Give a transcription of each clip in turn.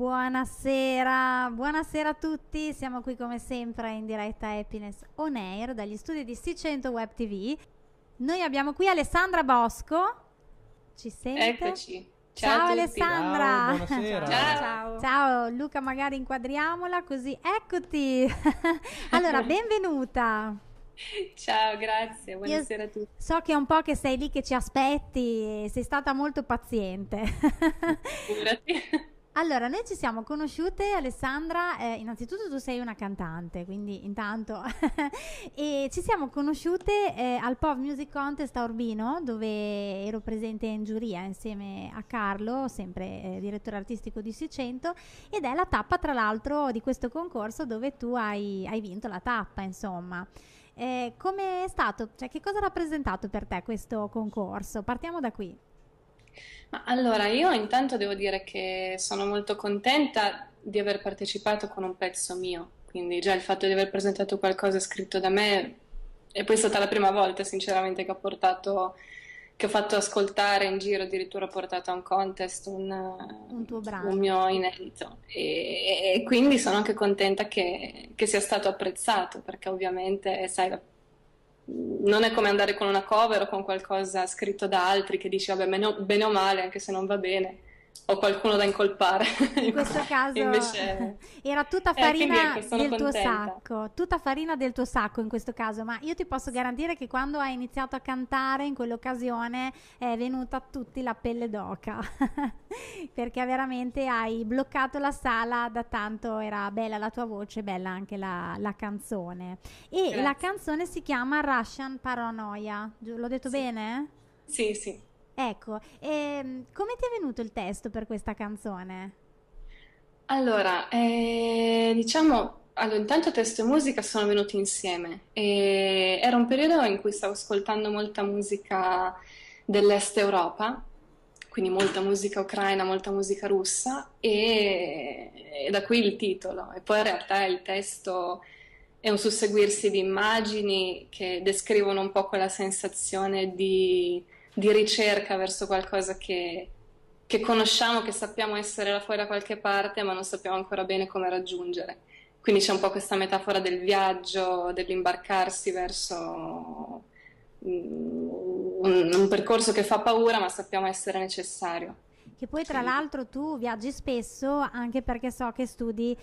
Buonasera, buonasera a tutti, siamo qui come sempre in diretta Happiness On Air dagli studi di C100 Web TV. Noi abbiamo qui Alessandra Bosco, ci sente? Eccoci. Ciao Ciao a tutti. Alessandra. Ciao, buonasera. Ciao. Ciao Luca, magari inquadriamola così, eccoti. Allora, benvenuta. Ciao, grazie. Buonasera a tutti. So che è un po' che sei lì che ci aspetti, sei stata molto paziente. Figurati. Allora, noi ci siamo conosciute, Alessandra, innanzitutto tu sei una cantante, quindi intanto, e ci siamo conosciute al POV Music Contest a Urbino, dove ero presente in giuria insieme a Carlo, sempre direttore artistico di C100, ed è la tappa tra l'altro di questo concorso dove tu hai vinto la tappa, insomma. Come è stato? Cioè, che cosa ha rappresentato per te questo concorso? Partiamo da qui. Ma allora, io intanto devo dire che sono molto contenta di aver partecipato con un pezzo mio, quindi già il fatto di aver presentato qualcosa scritto da me, e poi è stata la prima volta sinceramente che ho fatto ascoltare in giro, addirittura ho portato a un contest Un tuo brano. un mio inedito, e quindi sono anche contenta che sia stato apprezzato, perché ovviamente, sai, non è come andare con una cover o con qualcosa scritto da altri che dici, vabbè, bene o male, anche se non va bene, ho qualcuno da incolpare. In questo caso Invece, era tutta quindi farina ecco, sono del tuo contenta. sacco, tutta farina del tuo sacco in questo caso, ma io ti posso garantire che quando hai iniziato a cantare in quell'occasione è venuta a tutti la pelle d'oca, perché veramente hai bloccato la sala, da tanto era bella la tua voce, bella anche la canzone. E la Grazie. canzone si chiama Russian Paranoia, l'ho detto Sì, bene? sì, sì. Ecco, come ti è venuto il testo per questa canzone? Allora, intanto testo e musica sono venuti insieme. E era un periodo in cui stavo ascoltando molta musica dell'Est Europa, quindi molta musica ucraina, molta musica russa, e da qui il titolo. E poi in realtà il testo è un susseguirsi di immagini che descrivono un po' quella sensazione di ricerca verso qualcosa che conosciamo, che sappiamo essere là fuori da qualche parte, ma non sappiamo ancora bene come raggiungere. Quindi c'è un po' questa metafora del viaggio, dell'imbarcarsi verso un percorso che fa paura, ma sappiamo essere necessario. Che poi tra Quindi, l'altro tu viaggi spesso anche perché so che studi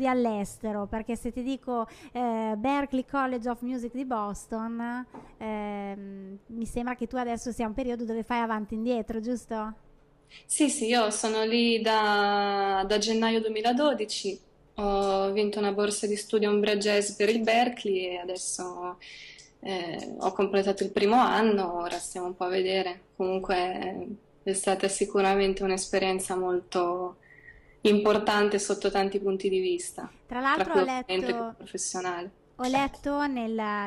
all'estero, perché se ti dico Berklee College of Music di Boston, mi sembra che tu adesso sia un periodo dove fai avanti e indietro, giusto? sì, sì, io sono lì da gennaio 2012, ho vinto una borsa di studio Umbria Jazz per il Berklee e adesso ho completato il primo anno, ora stiamo un po' a vedere. Comunque è stata sicuramente un'esperienza molto importante sotto tanti punti di vista, Tra tra l'altro cui ovviamente quello professionale. ho letto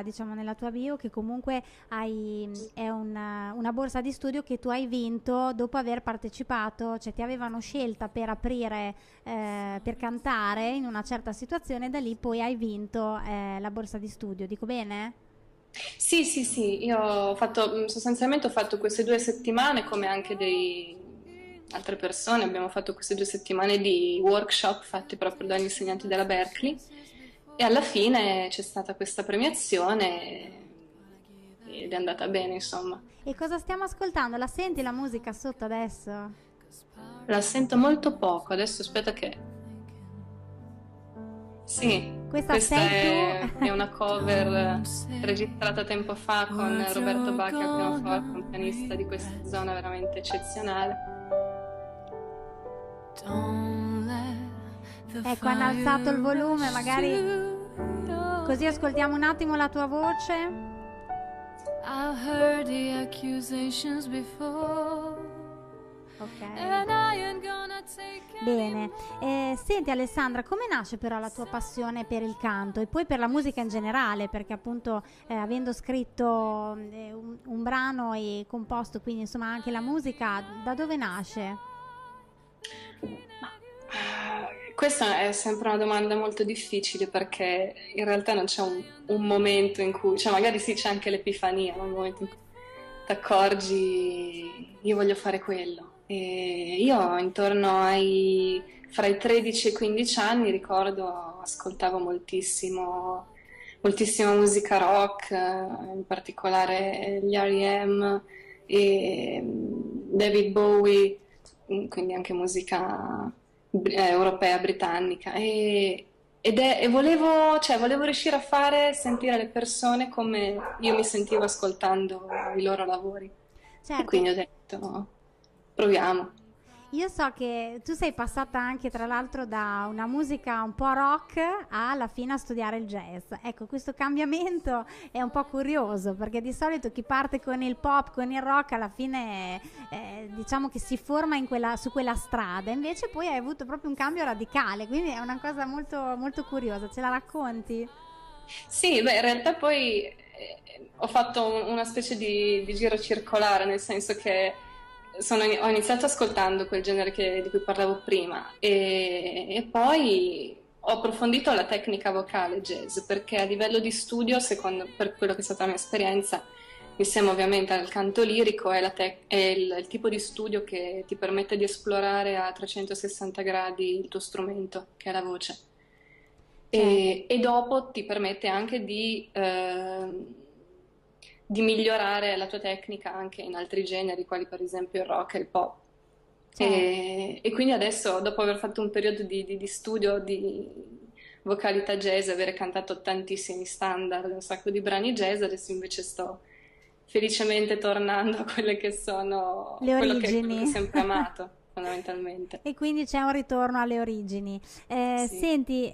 diciamo, nella tua bio che comunque è una borsa di studio che tu hai vinto dopo aver partecipato, cioè ti avevano scelta per aprire, per cantare in una certa situazione, e da lì poi hai vinto la borsa di studio, dico bene? Sì, sì, sì, io sostanzialmente ho fatto queste 2 settimane, come anche altre persone, abbiamo fatto queste 2 settimane di workshop fatti proprio dagli insegnanti della Berkeley e alla fine c'è stata questa premiazione ed è andata bene, insomma. E cosa stiamo ascoltando? La senti la musica sotto adesso? La sento molto poco, adesso aspetta che... Sì, Questa questa sei è tu? una cover registrata tempo fa con Roberto Bacchi al pianoforte, un pianista di questa zona veramente eccezionale. Ecco, hanno alzato il volume, magari così ascoltiamo un attimo la tua voce. I've heard the accusations before, Ok. and I ain't gonna take Bene, senti Alessandra, come nasce però la tua passione per il canto e poi per la musica in generale? Perché appunto avendo scritto un brano e composto quindi insomma anche la musica, da dove nasce? Questa è sempre una domanda molto difficile perché in realtà non c'è un momento in cui, cioè magari sì c'è anche l'epifania, no? Un momento in cui ti accorgi io voglio fare quello. E io intorno ai fra i 13 e i 15 anni, ricordo, ascoltavo moltissima musica rock, in particolare gli R.E.M. e David Bowie, quindi anche musica europea, britannica. E volevo riuscire a sentire le persone come io mi sentivo ascoltando i loro lavori. E Certo. quindi ho detto, proviamo. Io so che tu sei passata anche tra l'altro da una musica un po' rock alla fine a studiare il jazz. Ecco, questo cambiamento è un po' curioso perché di solito chi parte con il pop, con il rock, alla fine diciamo che si forma su quella strada. Invece poi hai avuto proprio un cambio radicale, quindi è una cosa molto, molto curiosa. Ce la racconti? Sì, beh, in realtà poi ho fatto una specie di giro circolare, nel senso che ho iniziato ascoltando quel genere di cui parlavo prima e poi ho approfondito la tecnica vocale jazz, perché a livello di studio, per quello che è stata la mia esperienza, insieme ovviamente al canto lirico, è il tipo di studio che ti permette di esplorare a 360 gradi il tuo strumento, che è la voce. Certo. E dopo ti permette anche di migliorare la tua tecnica anche in altri generi, quali per esempio il rock e il pop. Certo. E quindi adesso, dopo aver fatto un periodo di studio di vocalità jazz, avere cantato tantissimi standard, un sacco di brani jazz, adesso invece sto felicemente tornando a quelle che sono Le quello che ho origini. sempre amato, fondamentalmente. E quindi c'è un ritorno alle origini. Sì. Senti,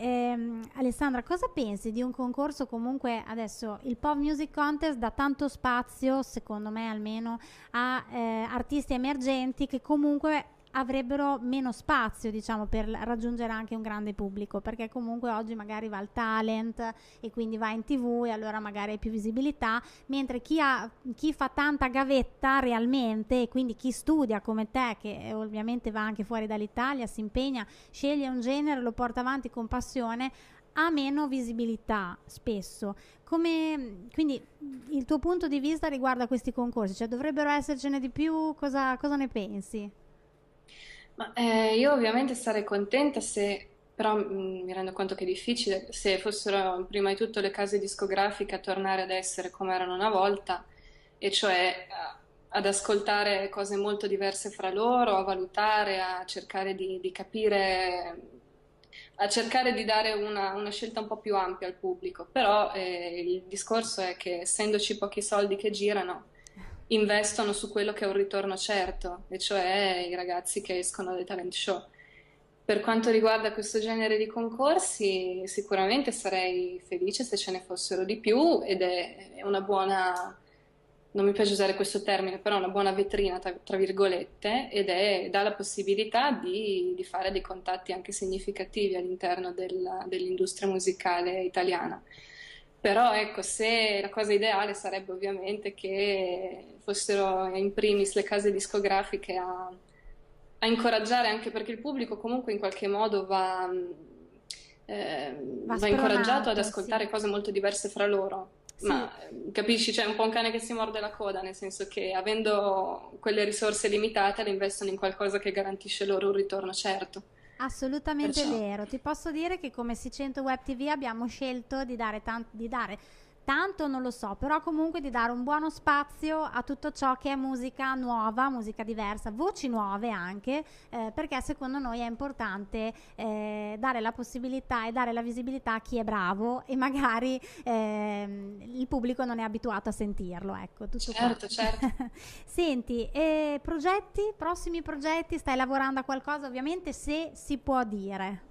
Alessandra, cosa pensi di un concorso comunque adesso? Il Pop Music Contest dà tanto spazio, secondo me almeno, a artisti emergenti che comunque avrebbero meno spazio, diciamo, per raggiungere anche un grande pubblico, perché comunque oggi magari va al talent e quindi va in TV e allora magari hai più visibilità, mentre chi fa tanta gavetta realmente e quindi chi studia come te, che ovviamente va anche fuori dall'Italia, si impegna, sceglie un genere, lo porta avanti con passione, ha meno visibilità spesso. Quindi il tuo punto di vista riguardo questi concorsi, cioè dovrebbero essercene di più, cosa ne pensi? Ma io ovviamente sarei contenta se, però mi rendo conto che è difficile, se fossero prima di tutto le case discografiche a tornare ad essere come erano una volta, e cioè ad ascoltare cose molto diverse fra loro, a valutare, a cercare di capire, a cercare di dare una scelta un po' più ampia al pubblico. Però il discorso è che essendoci pochi soldi che girano, investono su quello che è un ritorno certo, e cioè i ragazzi che escono dai talent show. Per quanto riguarda questo genere di concorsi, sicuramente sarei felice se ce ne fossero di più ed è una buona, non mi piace usare questo termine, però una buona vetrina, tra virgolette, dà la possibilità di fare dei contatti anche significativi all'interno dell'industria musicale italiana. Però ecco, se la cosa ideale sarebbe ovviamente che fossero in primis le case discografiche a incoraggiare, anche perché il pubblico comunque in qualche modo Va va incoraggiato ad spronato, ascoltare sì. cose molto diverse fra loro. Sì, Ma capisci, c'è un po' un cane che si morde la coda, nel senso che avendo quelle risorse limitate le investono in qualcosa che garantisce loro un ritorno certo. assolutamente Perciò, vero. Ti posso dire che come Sicento Web TV abbiamo scelto di dare tanto non lo so, però comunque di dare un buono spazio a tutto ciò che è musica nuova, musica diversa, voci nuove anche, perché secondo noi è importante dare la possibilità e dare la visibilità a chi è bravo e magari il pubblico non è abituato a sentirlo, ecco, tutto qua. certo, certo. Senti, prossimi progetti, stai lavorando a qualcosa ovviamente se si può dire.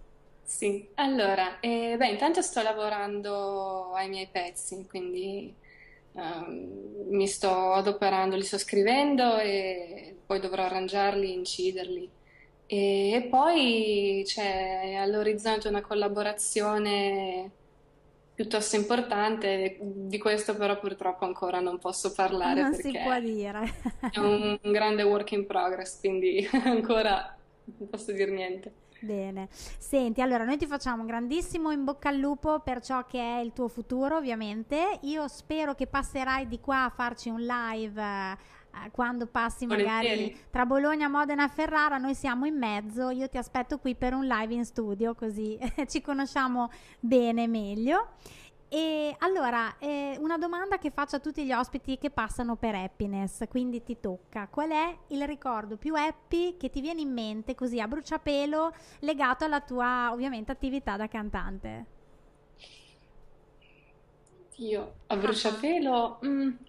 Sì, allora, beh, intanto sto lavorando ai miei pezzi, quindi mi sto adoperando, li sto scrivendo e poi dovrò arrangiarli, inciderli. E poi c'è all'orizzonte una collaborazione piuttosto importante, di questo però purtroppo ancora non posso parlare Non si perché può dire. è un grande work in progress, quindi ancora non posso dire niente. Bene, senti, allora noi ti facciamo un grandissimo in bocca al lupo per ciò che è il tuo futuro, ovviamente. Io spero che passerai di qua a farci un live quando passi magari Volentieri. tra Bologna, Modena e Ferrara, noi siamo in mezzo, io ti aspetto qui per un live in studio, così ci conosciamo bene, meglio. E allora, una domanda che faccio a tutti gli ospiti che passano per Happiness, quindi ti tocca. Qual è il ricordo più happy che ti viene in mente così a bruciapelo legato alla tua, ovviamente, attività da cantante? Io a Ah, ah. bruciapelo,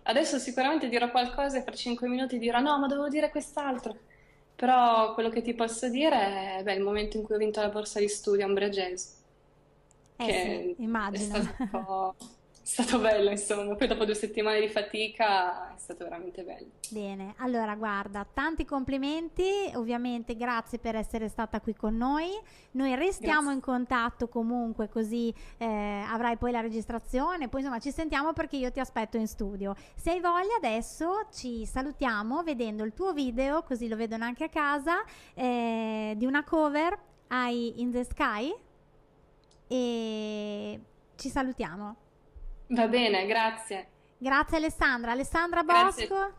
adesso sicuramente dirò qualcosa e fra 5 minuti dirò no, ma dovevo dire quest'altro. Però quello che ti posso dire è beh, il momento in cui ho vinto la borsa di studio a Umbria Jazz, Eh sì, che è immagino. stato un po'... è stato bello, insomma. Poi dopo 2 settimane di fatica è stato veramente bello. Bene, allora guarda, tanti complimenti, ovviamente grazie per essere stata qui con noi. Noi restiamo Grazie. in contatto comunque, così avrai poi la registrazione, poi insomma ci sentiamo perché io ti aspetto in studio. Se hai voglia adesso ci salutiamo vedendo il tuo video, così lo vedono anche a casa, di una cover ai In the Sky e ci salutiamo. Va bene, grazie. Grazie Alessandra. Alessandra Grazie. Bosco.